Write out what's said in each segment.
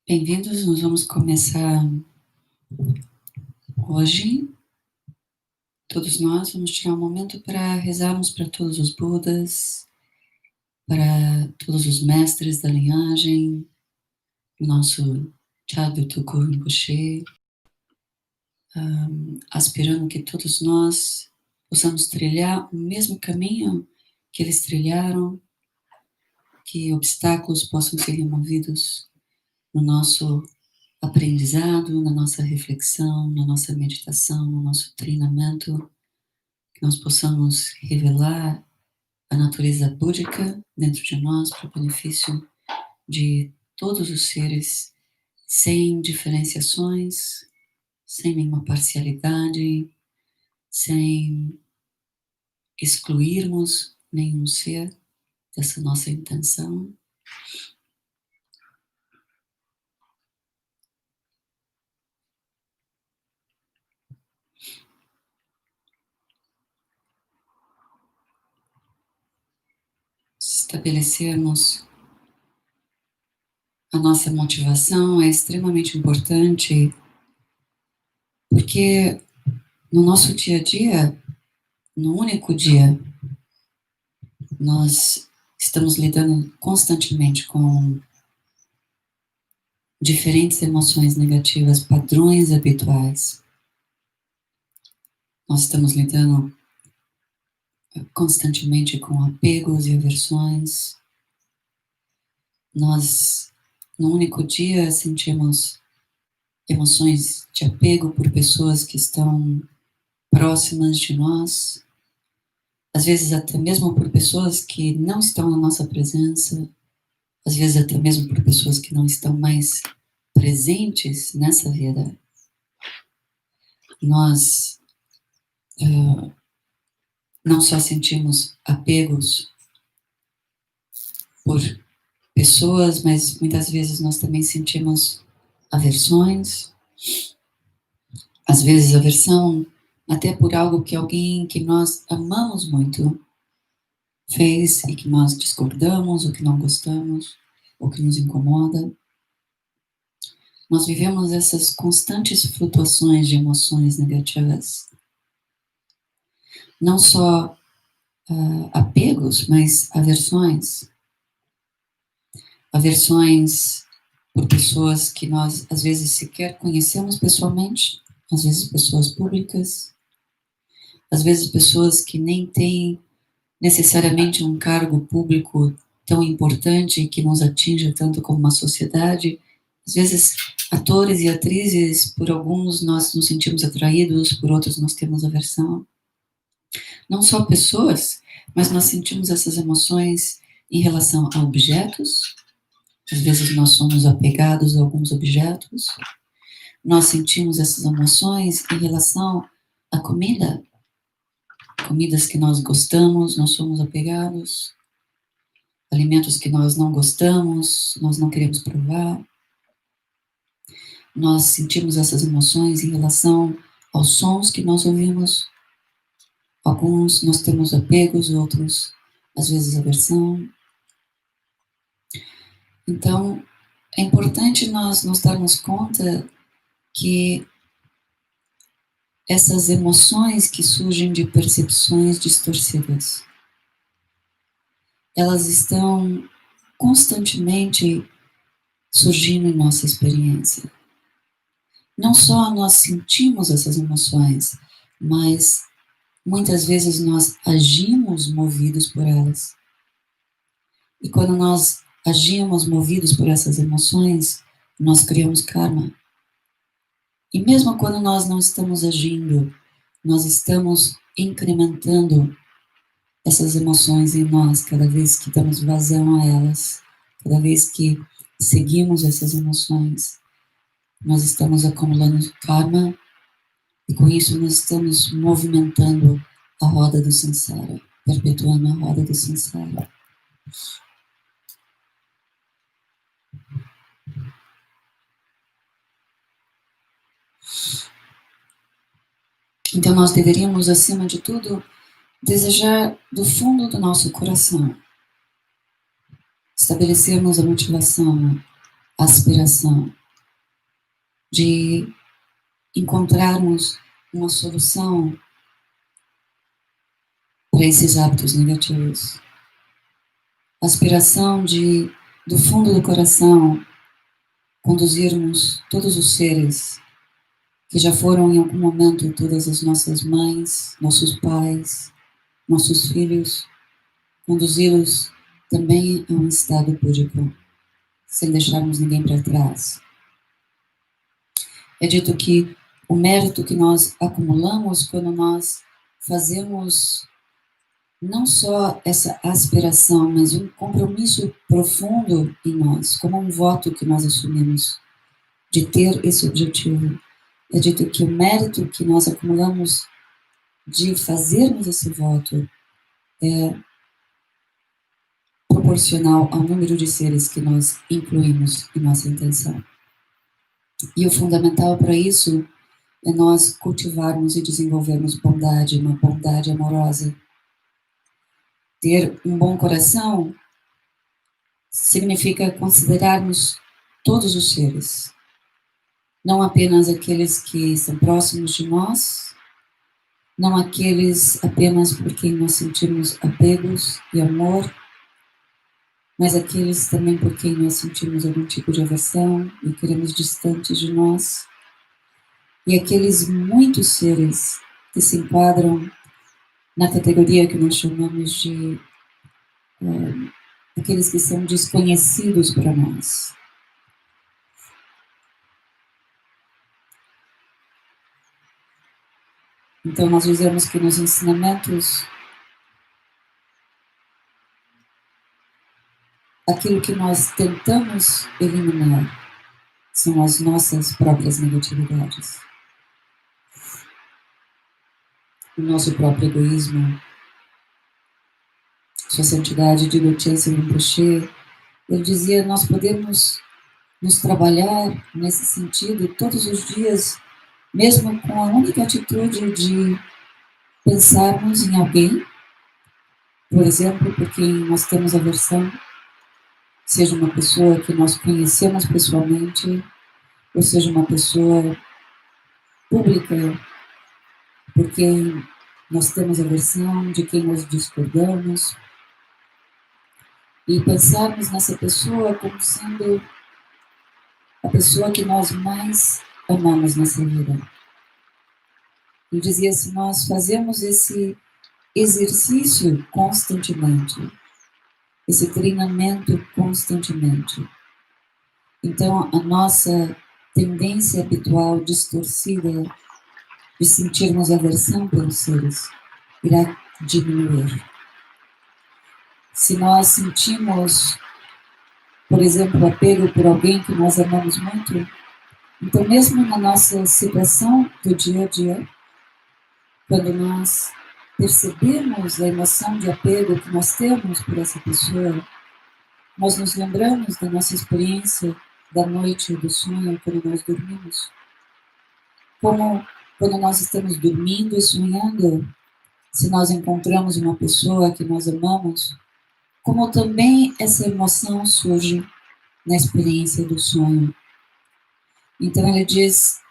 Bem-vindos, nós vamos começar hoje. Todos nós vamos tirar um momento para rezarmos para todos os Budas, para todos os mestres da linhagem, o nosso Chagdu Tulku Rinpoche, aspirando que todos nós possamos trilhar o mesmo caminho que eles trilharam, que obstáculos possam ser removidos no nosso aprendizado, na nossa reflexão, na nossa meditação, no nosso treinamento, que nós possamos revelar a natureza búdica dentro de nós para o benefício de todos os seres, sem diferenciações, sem nenhuma parcialidade, sem excluirmos nenhum ser dessa nossa intenção. Estabelecermos a nossa motivação é extremamente importante, porque no nosso dia a dia, no único dia, nós estamos lidando constantemente com diferentes emoções negativas, padrões habituais. Nós estamos lidando constantemente com apegos e aversões. Nós, no único dia, sentimos emoções de apego por pessoas que estão próximas de nós, às vezes até mesmo por pessoas que não estão na nossa presença, às vezes até mesmo por pessoas que não estão mais presentes nessa vida. Nós não só sentimos apegos por pessoas, mas muitas vezes nós também sentimos aversões, às vezes aversão até por algo que alguém que nós amamos muito fez e que nós discordamos, ou que não gostamos, ou que nos incomoda. Nós vivemos essas constantes flutuações de emoções negativas. Não só apegos, mas aversões. Aversões por pessoas que nós, às vezes, sequer conhecemos pessoalmente, às vezes pessoas públicas, às vezes pessoas que nem têm necessariamente um cargo público tão importante que nos atinja tanto como uma sociedade. Às vezes, atores e atrizes, por alguns nós nos sentimos atraídos, por outros nós temos aversão. Não só pessoas, mas nós sentimos essas emoções em relação a objetos. Às vezes nós somos apegados a alguns objetos. Nós sentimos essas emoções em relação à comida. Comidas que nós gostamos, nós somos apegados. Alimentos que nós não gostamos, nós não queremos provar. Nós sentimos essas emoções em relação aos sons que nós ouvimos. Alguns nós temos apegos, outros às vezes aversão. Então, é importante nós nos darmos conta que essas emoções que surgem de percepções distorcidas, elas estão constantemente surgindo em nossa experiência. Não só nós sentimos essas emoções, mas muitas vezes nós agimos movidos por elas. E quando nós agimos movidos por essas emoções, nós criamos karma. E mesmo quando nós não estamos agindo, nós estamos incrementando essas emoções em nós, cada vez que damos vazão a elas, cada vez que seguimos essas emoções, nós estamos acumulando karma e com isso nós estamos movimentando a roda do samsara, perpetuando a roda do samsara. Então nós deveríamos, acima de tudo, desejar do fundo do nosso coração, estabelecermos a motivação aspiração de encontrarmos uma solução para esses hábitos negativos. Aspiração de, do fundo do coração, conduzirmos todos os seres que já foram em algum momento todas as nossas mães, nossos pais, nossos filhos, conduzi-los também a um estado búdico, sem deixarmos ninguém para trás. É dito que o mérito que nós acumulamos quando nós fazemos não só essa aspiração, mas um compromisso profundo em nós, como um voto que nós assumimos de ter esse objetivo. É dito que o mérito que nós acumulamos de fazermos esse voto é proporcional ao número de seres que nós incluímos em nossa intenção. E o fundamental para isso é nós cultivarmos e desenvolvermos bondade, uma bondade amorosa. Ter um bom coração significa considerarmos todos os seres, não apenas aqueles que são próximos de nós, não aqueles apenas por quem nós sentimos apegos e amor, mas aqueles também por quem nós sentimos algum tipo de aversão e queremos distantes de nós, e aqueles muitos seres que se enquadram na categoria que nós chamamos de aqueles que são desconhecidos para nós. Então nós dizemos que nos ensinamentos aquilo que nós tentamos eliminar são as nossas próprias negatividades. O nosso próprio egoísmo. Sua Santidade de Lotsen Rinpoche, ele dizia, nós podemos nos trabalhar nesse sentido todos os dias, mesmo com a única atitude de pensarmos em alguém, por exemplo, por quem nós temos aversão, seja uma pessoa que nós conhecemos pessoalmente, ou seja uma pessoa pública, por quem nós temos aversão, de quem nós discordamos, e pensarmos nessa pessoa como sendo a pessoa que nós mais amamos nessa vida. Ele dizia, se nós fazemos esse exercício constantemente, esse treinamento constantemente, então a nossa tendência habitual distorcida de sentirmos aversão pelos seres irá diminuir. Se nós sentimos, por exemplo, apego por alguém que nós amamos muito, então mesmo na nossa situação do dia a dia, quando nós percebemos a emoção de apego que nós temos por essa pessoa, nós nos lembramos da nossa experiência da noite do sonho, quando nós dormimos. Como quando nós estamos dormindo e sonhando, se nós encontramos uma pessoa que nós amamos, como também essa emoção surge na experiência do sonho. Então ele diz,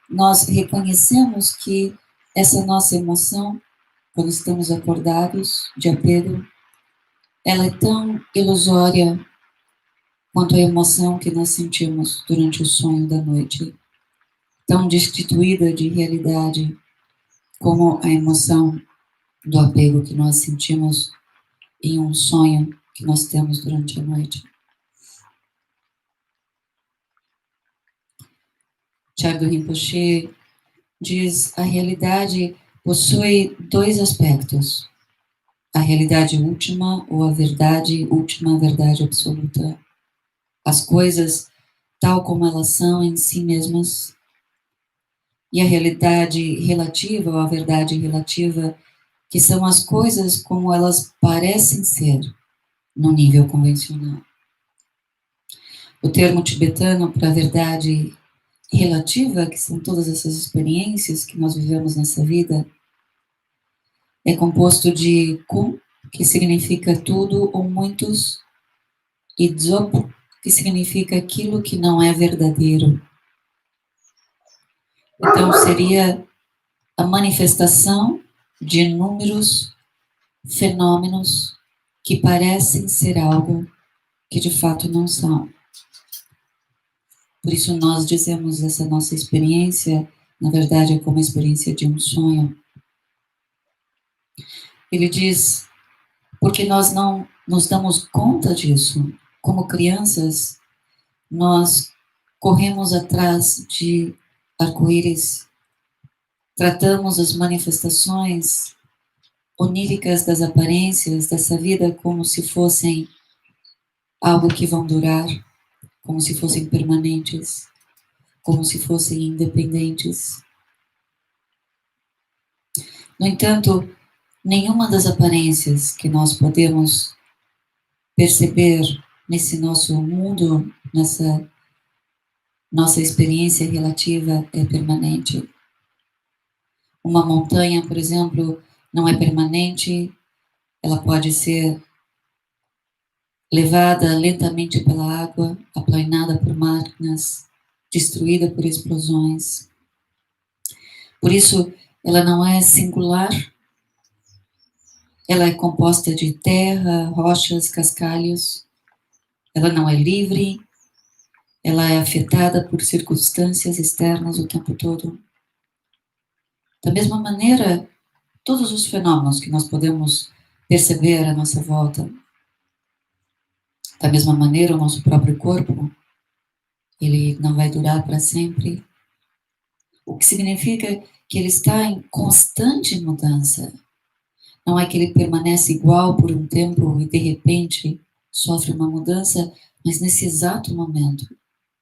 nós reconhecemos que essa nossa emoção, quando estamos acordados de apego, ela é tão ilusória quanto a emoção que nós sentimos durante o sonho da noite, tão destituída de realidade como a emoção do apego que nós sentimos em um sonho que nós temos durante a noite. Chardo Rinpoche diz, a realidade possui dois aspectos. A realidade última ou a verdade última, a verdade absoluta. As coisas tal como elas são em si mesmas. E a realidade relativa ou a verdade relativa, que são as coisas como elas parecem ser no nível convencional. O termo tibetano para a verdade relativa, que são todas essas experiências que nós vivemos nessa vida, é composto de kun, que significa tudo ou muitos, e dzop, que significa aquilo que não é verdadeiro. Então, seria a manifestação de inúmeros fenômenos que parecem ser algo que de fato não são. Por isso nós dizemos essa nossa experiência, na verdade, é como a experiência de um sonho. Ele diz, porque nós não nos damos conta disso. Como crianças, nós corremos atrás de arco-íris, tratamos as manifestações oníricas das aparências dessa vida como se fossem algo que vão durar, como se fossem permanentes, como se fossem independentes. No entanto, nenhuma das aparências que nós podemos perceber nesse nosso mundo, nessa nossa experiência relativa é permanente. Uma montanha, por exemplo, não é permanente, ela pode ser levada lentamente pela água, aplanada por máquinas, destruída por explosões. Por isso, ela não é singular, ela é composta de terra, rochas, cascalhos, ela não é livre, ela é afetada por circunstâncias externas o tempo todo. Da mesma maneira, todos os fenômenos que nós podemos perceber à nossa volta, da mesma maneira, o nosso próprio corpo, ele não vai durar para sempre, o que significa que ele está em constante mudança. Não é que ele permanece igual por um tempo e, de repente, sofre uma mudança, mas nesse exato momento,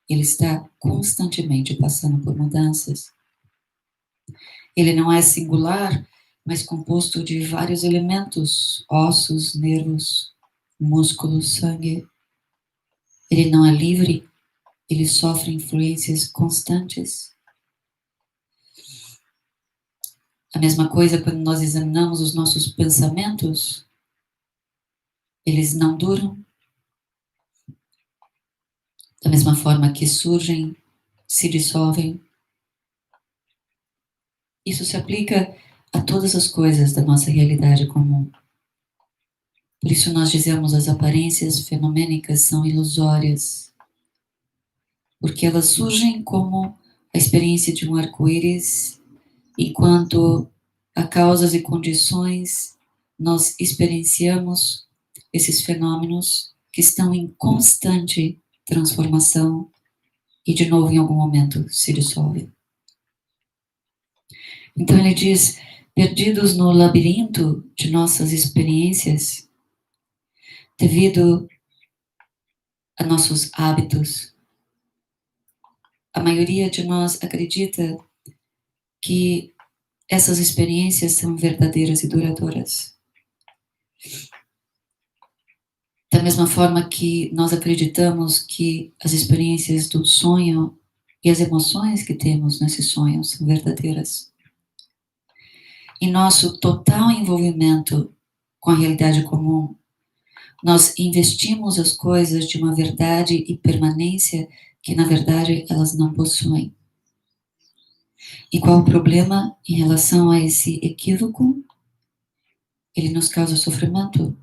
ele está constantemente passando por mudanças. Ele não é singular, mas composto de vários elementos, ossos, nervos, músculos, sangue. Ele não é livre, ele sofre influências constantes. A mesma coisa quando nós examinamos os nossos pensamentos, eles não duram. Da mesma forma que surgem, se dissolvem. Isso se aplica a todas as coisas da nossa realidade comum. Por isso nós dizemos as aparências fenomênicas são ilusórias, porque elas surgem como a experiência de um arco-íris, enquanto a causas e condições nós experienciamos esses fenômenos que estão em constante transformação e de novo em algum momento se dissolvem. Então ele diz, perdidos no labirinto de nossas experiências, devido a nossos hábitos, a maioria de nós acredita que essas experiências são verdadeiras e duradouras. Da mesma forma que nós acreditamos que as experiências do sonho e as emoções que temos nesse sonho são verdadeiras. Em nosso total envolvimento com a realidade comum, nós investimos as coisas de uma verdade e permanência que, na verdade, elas não possuem. E qual o problema em relação a esse equívoco? Ele nos causa sofrimento.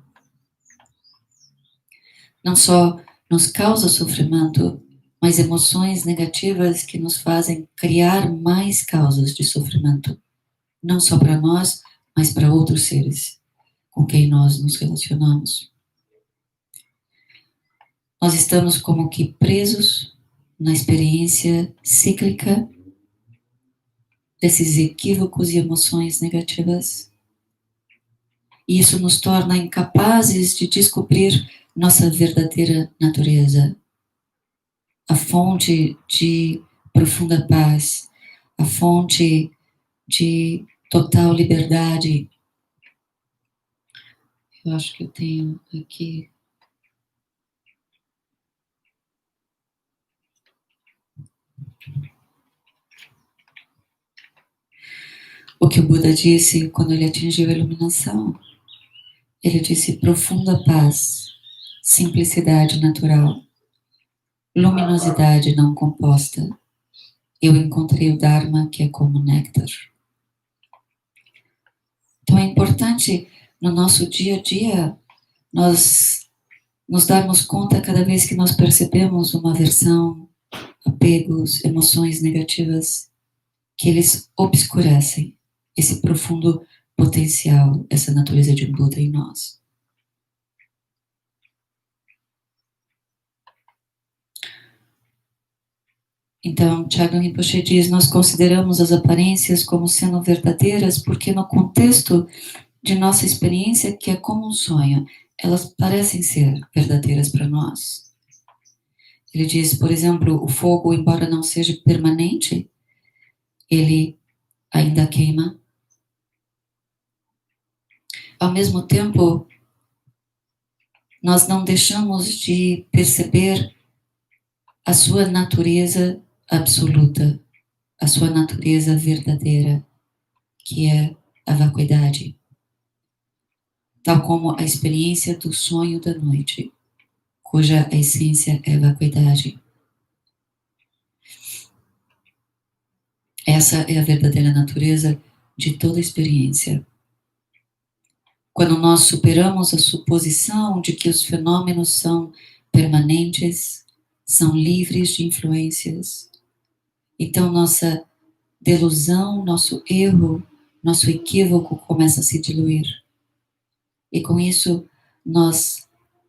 Não só nos causa sofrimento, mas emoções negativas que nos fazem criar mais causas de sofrimento. Não só para nós, mas para outros seres com quem nós nos relacionamos. Nós estamos como que presos na experiência cíclica desses equívocos e emoções negativas. E isso nos torna incapazes de descobrir nossa verdadeira natureza. A fonte de profunda paz, a fonte de total liberdade. Eu acho que eu tenho aqui. O que o Buda disse quando ele atingiu a iluminação. Ele disse profunda paz, simplicidade natural. luminosidade não composta. Eu encontrei o Dharma, que é como néctar. Então é importante no nosso dia a dia nós nos darmos conta cada vez que nós percebemos uma aversão, apegos, emoções negativas, que eles obscurecem esse profundo potencial, essa natureza de um Buda em nós. Então, Chagam Rinpoche diz, nós consideramos as aparências como sendo verdadeiras porque no contexto de nossa experiência, que é como um sonho, elas parecem ser verdadeiras para nós. Ele diz, por exemplo, o fogo, embora não seja permanente, ele ainda queima. Ao mesmo tempo, nós não deixamos de perceber a sua natureza absoluta, a sua natureza verdadeira, que é a vacuidade. Tal como a experiência do sonho da noite, cuja essência é vacuidade. Essa é a verdadeira natureza de toda experiência. Quando nós superamos a suposição de que os fenômenos são permanentes, são livres de influências, então nossa delusão, nosso erro, nosso equívoco começa a se diluir. E com isso, nós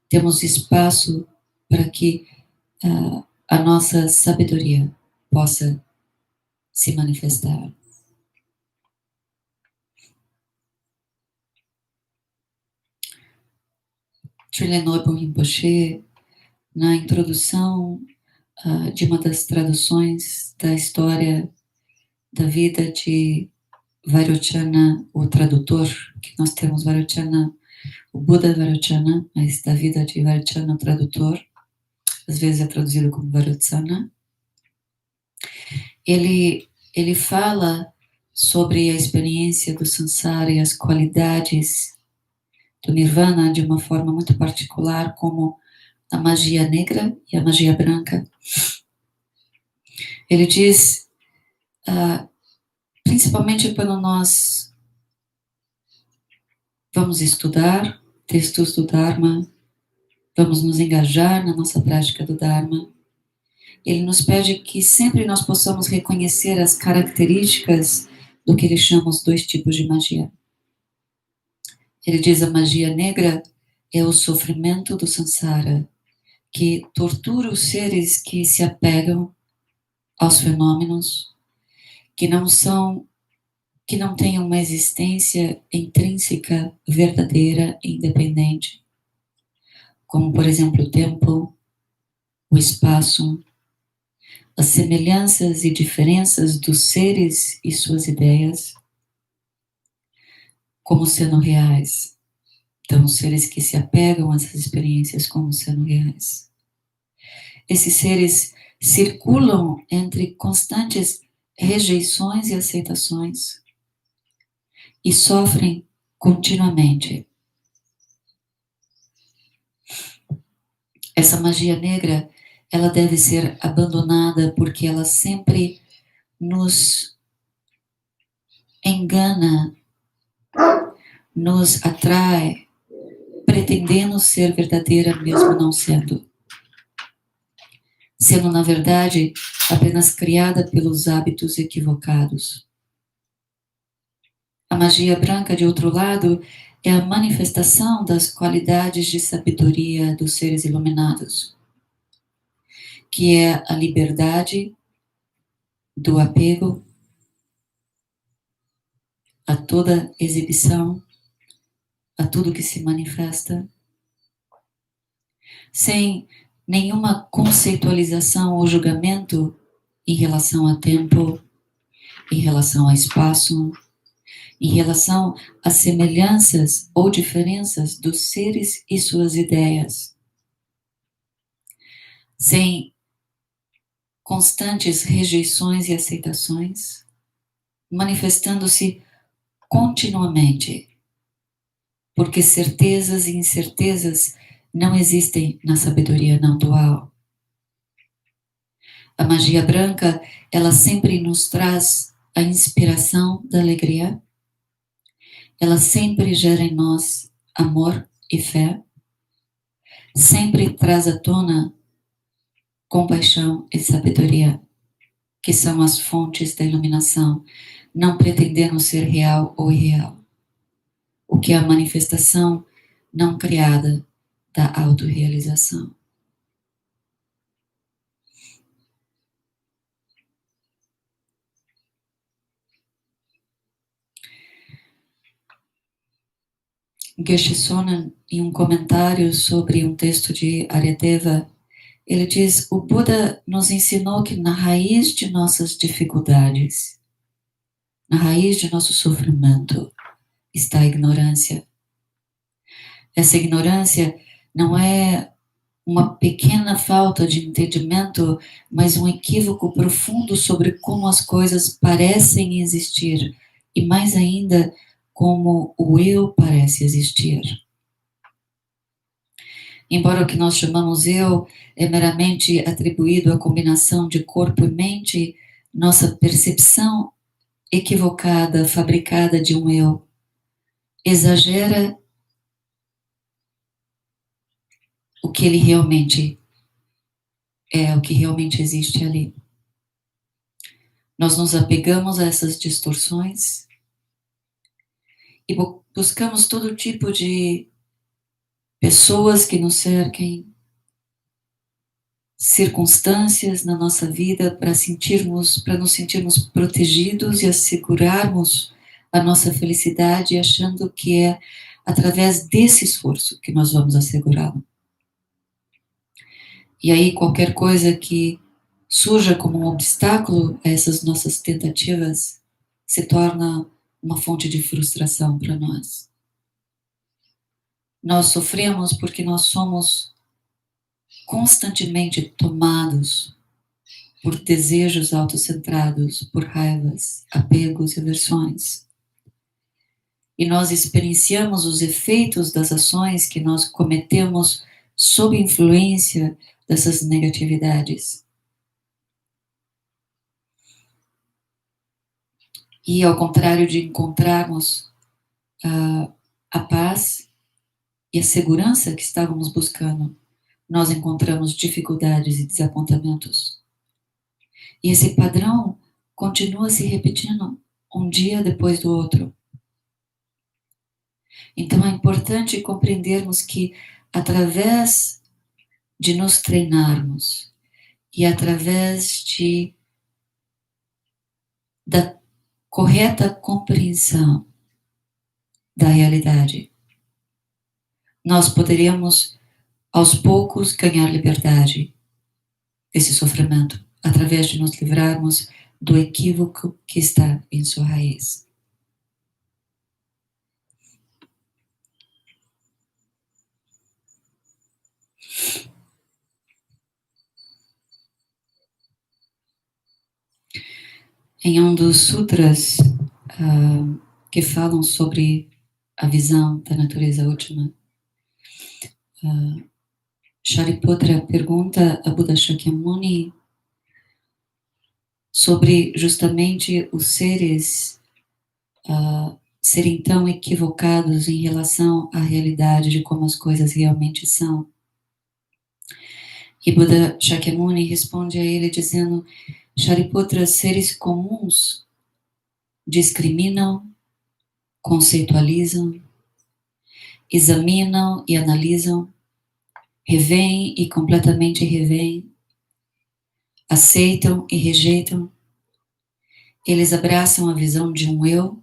temos espaço para que a nossa sabedoria possa se manifestar. Trungpa Norpo Rinpoche, na introdução de uma das traduções da história da vida de Vairochana, o tradutor, que nós temos Vairochana, o Buda Vairochana, mas da vida de Vairochana, o tradutor, às vezes é traduzido como Vairochana. Ele fala sobre a experiência do samsara e as qualidades do nirvana de uma forma muito particular, como a magia negra e a magia branca. Ele diz, principalmente quando nós vamos estudar textos do Dharma, vamos nos engajar na nossa prática do Dharma, ele nos pede que sempre nós possamos reconhecer as características do que ele chama os dois tipos de magia. Ele diz a magia negra é o sofrimento do samsara, que tortura os seres que se apegam aos fenômenos, que não têm uma existência intrínseca, verdadeira e independente, como, por exemplo, o tempo, o espaço, as semelhanças e diferenças dos seres e suas ideias, como sendo reais. Então, os seres que se apegam a essas experiências como sendo reais. Esses seres circulam entre constantes rejeições e aceitações e sofrem continuamente. Essa magia negra, ela deve ser abandonada porque ela sempre nos engana, nos atrai, pretendendo ser verdadeira mesmo não sendo. Sendo, na verdade, apenas criada pelos hábitos equivocados. A magia branca, de outro lado, é a manifestação das qualidades de sabedoria dos seres iluminados, que é a liberdade do apego a toda exibição, a tudo que se manifesta, sem nenhuma conceitualização ou julgamento em relação a tempo, em relação a espaço, em relação às semelhanças ou diferenças dos seres e suas ideias, sem constantes rejeições e aceitações, manifestando-se continuamente, porque certezas e incertezas não existem na sabedoria não dual. A magia branca, ela sempre nos traz a inspiração da alegria. Ela sempre gera em nós amor e fé. Sempre traz à tona compaixão e sabedoria, que são as fontes da iluminação, não pretendendo ser real ou irreal, o que é a manifestação não criada da autorrealização. Geshe Sonan, em um comentário sobre um texto de Aryadeva, ele diz: o Buda nos ensinou que na raiz de nossas dificuldades, na raiz de nosso sofrimento, está a ignorância. Essa ignorância não é uma pequena falta de entendimento, mas um equívoco profundo sobre como as coisas parecem existir, e mais ainda, como o eu parece existir. Embora o que nós chamamos eu é meramente atribuído à combinação de corpo e mente, nossa percepção equivocada, fabricada de um eu, exagera o que ele realmente é, o que realmente existe ali. Nós nos apegamos a essas distorções e buscamos todo tipo de pessoas que nos cerquem, circunstâncias na nossa vida para nos sentirmos protegidos e assegurarmos a nossa felicidade, achando que é através desse esforço que nós vamos assegurá-la. E aí qualquer coisa que surja como um obstáculo a essas nossas tentativas se torna uma fonte de frustração para nós. Nós sofremos porque nós somos constantemente tomados por desejos autocentrados, por raivas, apegos e aversões. E nós experienciamos os efeitos das ações que nós cometemos sob influência dessas negatividades. E ao contrário de encontrarmos a paz e a segurança que estávamos buscando, nós encontramos dificuldades e desapontamentos. E esse padrão continua se repetindo um dia depois do outro. Então é importante compreendermos que através de nos treinarmos e através da correta compreensão da realidade, nós poderíamos aos poucos ganhar liberdade desse sofrimento, através de nos livrarmos do equívoco que está em sua raiz. Em um dos sutras que falam sobre a visão da natureza última, Shariputra pergunta a Buda Shakyamuni sobre justamente os seres serem tão equivocados em relação à realidade de como as coisas realmente são. E Buda Shakyamuni responde a ele dizendo: Shariputra, seres comuns discriminam, conceitualizam, examinam e analisam, revêem e completamente revêem, aceitam e rejeitam. Eles abraçam a visão de um eu,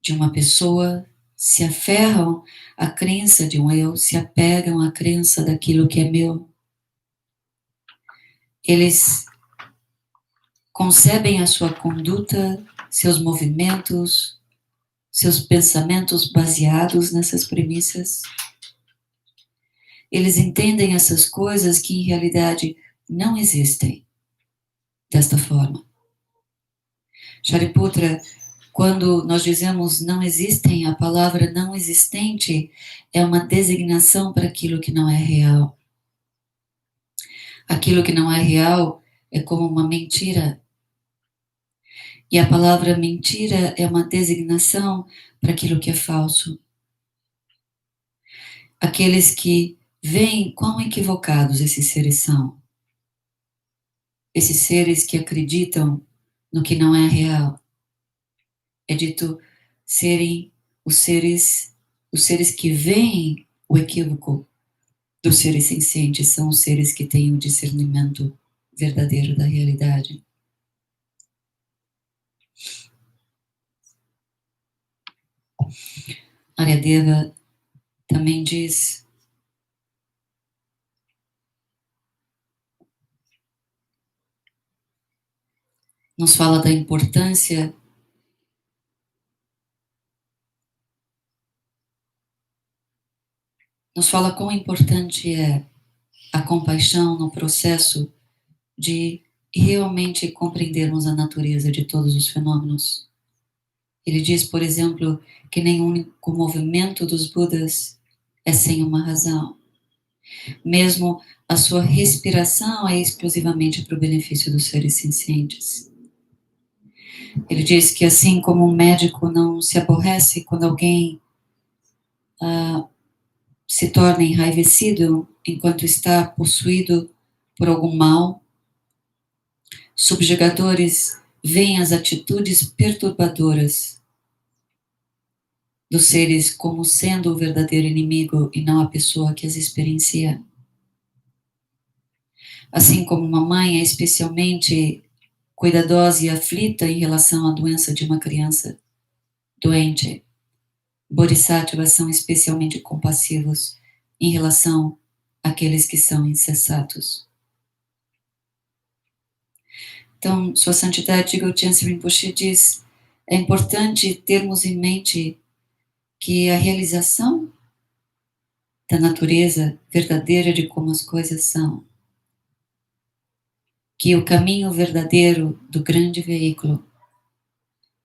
de uma pessoa, se aferram à crença de um eu, se apegam à crença daquilo que é meu. Eles concebem a sua conduta, seus movimentos, seus pensamentos baseados nessas premissas. Eles entendem essas coisas que em realidade não existem desta forma. Shariputra, quando nós dizemos não existem, a palavra não existente é uma designação para aquilo que não é real. Aquilo que não é real é como uma mentira. E a palavra mentira é uma designação para aquilo que é falso. Aqueles que veem quão equivocados esses seres são. Esses seres que acreditam no que não é real. É dito serem os seres que veem o equívoco dos seres sencientes, são os seres que têm o discernimento verdadeiro da realidade. Aryadeva também diz nos fala da importância nos fala quão importante é a compaixão no processo de realmente compreendermos a natureza de todos os fenômenos. Ele diz, por exemplo, que nenhum único movimento dos Budas é sem uma razão. Mesmo a sua respiração é exclusivamente para o benefício dos seres sencientes. Ele diz que assim como um médico não se aborrece quando alguém se torna enraivecido enquanto está possuído por algum mal, subjugadores veem as atitudes perturbadoras dos seres como sendo o verdadeiro inimigo e não a pessoa que as experiencia. Assim como uma mãe é especialmente cuidadosa e aflita em relação à doença de uma criança doente, Bodhisattvas são especialmente compassivos em relação àqueles que são insensatos. Então, Sua Santidade Gaudiya Rinpoche diz, é importante termos em mente que a realização da natureza verdadeira de como as coisas são, que o caminho verdadeiro do grande veículo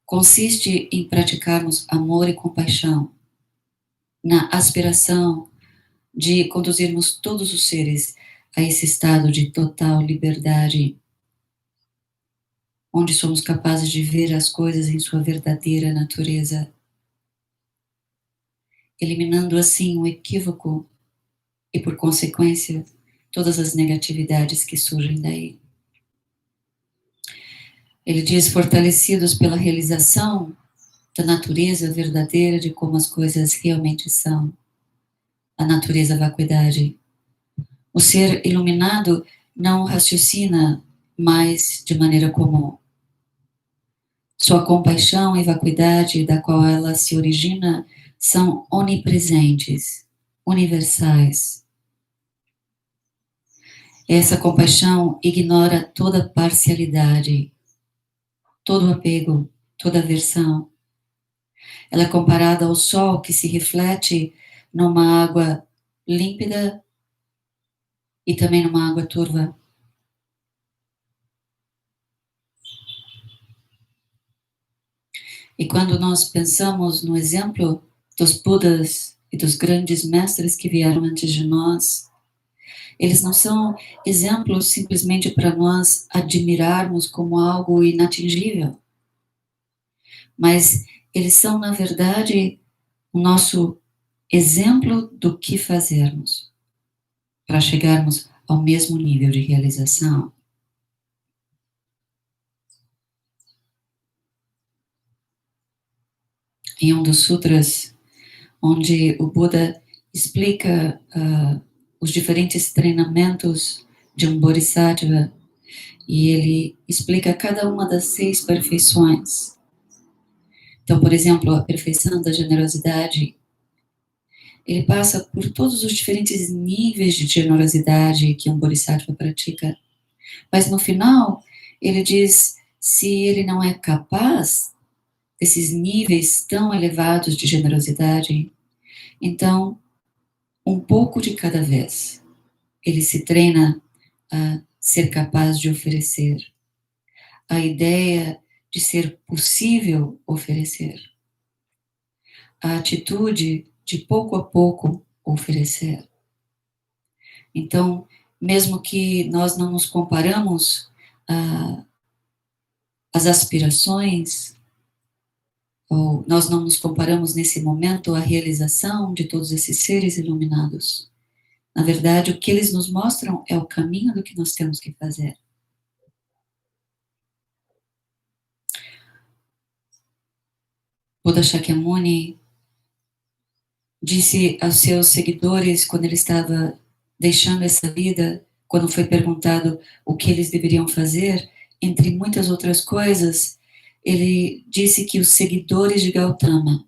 consiste em praticarmos amor e compaixão, na aspiração de conduzirmos todos os seres a esse estado de total liberdade, onde somos capazes de ver as coisas em sua verdadeira natureza, eliminando assim o equívoco e, por consequência, todas as negatividades que surgem daí. Ele diz, fortalecidos pela realização da natureza verdadeira de como as coisas realmente são, a natureza vacuidade. O ser iluminado não raciocina mais de maneira comum. Sua compaixão e vacuidade, da qual ela se origina, são onipresentes, universais. Essa compaixão ignora toda parcialidade, todo apego, toda aversão. Ela é comparada ao sol que se reflete numa água límpida e também numa água turva. E quando nós pensamos no exemplo dos Budas e dos grandes mestres que vieram antes de nós, eles não são exemplos simplesmente para nós admirarmos como algo inatingível, mas eles são, na verdade, o nosso exemplo do que fazermos para chegarmos ao mesmo nível de realização. Em um dos sutras, onde o Buda explica os diferentes treinamentos de um Bodhisattva, e ele explica cada uma das 6 perfeições. Então, por exemplo, a perfeição da generosidade, ele passa por todos os diferentes níveis de generosidade que um Bodhisattva pratica. Mas no final, ele diz, se ele não é capaz desses níveis tão elevados de generosidade, então, um pouco de cada vez, ele se treina a ser capaz de oferecer. A ideia de ser possível oferecer. A atitude de pouco a pouco oferecer. Então, mesmo que nós não nos comparamos às aspirações, ou nós não nos comparamos nesse momento à realização de todos esses seres iluminados. Na verdade, o que eles nos mostram é o caminho do que nós temos que fazer. Buda Shakyamuni disse aos seus seguidores, quando ele estava deixando essa vida, quando foi perguntado o que eles deveriam fazer, entre muitas outras coisas, ele disse que os seguidores de Gautama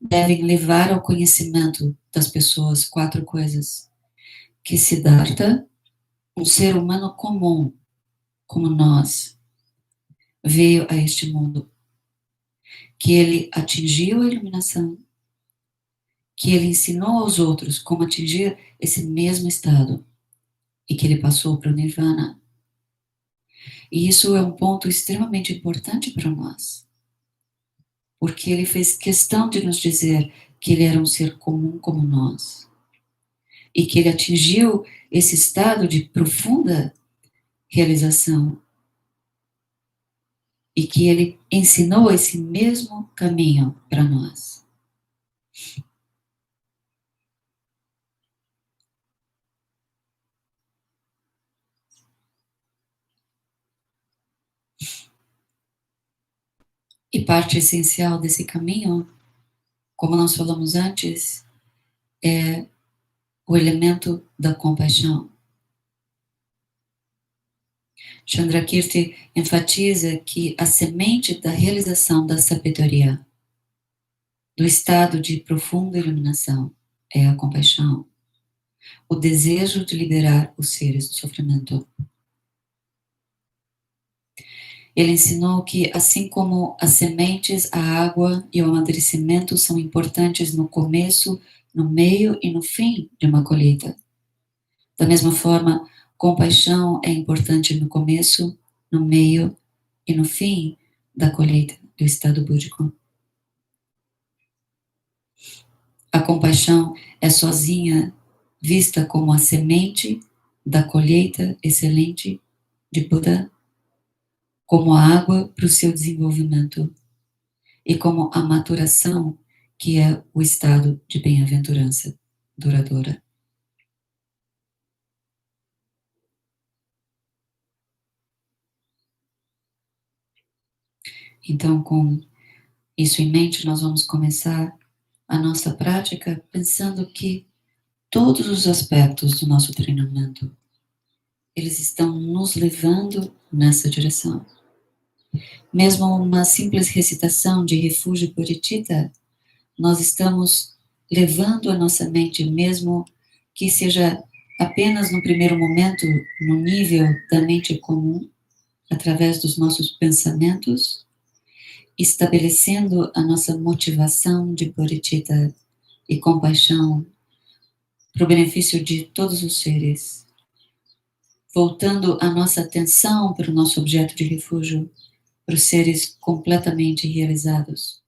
devem levar ao conhecimento das pessoas 4 coisas. Que Siddhartha, um ser humano comum, como nós, veio a este mundo. Que ele atingiu a iluminação, que ele ensinou aos outros como atingir esse mesmo estado e que ele passou para o Nirvana. E isso é um ponto extremamente importante para nós, porque ele fez questão de nos dizer que ele era um ser comum como nós e que ele atingiu esse estado de profunda realização e que ele ensinou esse mesmo caminho para nós. E parte essencial desse caminho, como nós falamos antes, é o elemento da compaixão. Chandrakirti enfatiza que a semente da realização da sabedoria, do estado de profunda iluminação, é a compaixão, o desejo de liberar os seres do sofrimento. Ele ensinou que, assim como as sementes, a água e o amadurecimento são importantes no começo, no meio e no fim de uma colheita, da mesma forma, compaixão é importante no começo, no meio e no fim da colheita do estado búdico. A compaixão é sozinha vista como a semente da colheita excelente de Buda, como a água para o seu desenvolvimento e como a maturação, que é o estado de bem-aventurança duradoura. Então, com isso em mente, nós vamos começar a nossa prática pensando que todos os aspectos do nosso treinamento, eles estão nos levando nessa direção. Mesmo uma simples recitação de refúgio bodhicitta, nós estamos levando a nossa mente, mesmo que seja apenas no primeiro momento, no nível da mente comum, através dos nossos pensamentos, estabelecendo a nossa motivação de bodhicitta e compaixão para o benefício de todos os seres, voltando a nossa atenção para o nosso objeto de refúgio, para os seres completamente realizados.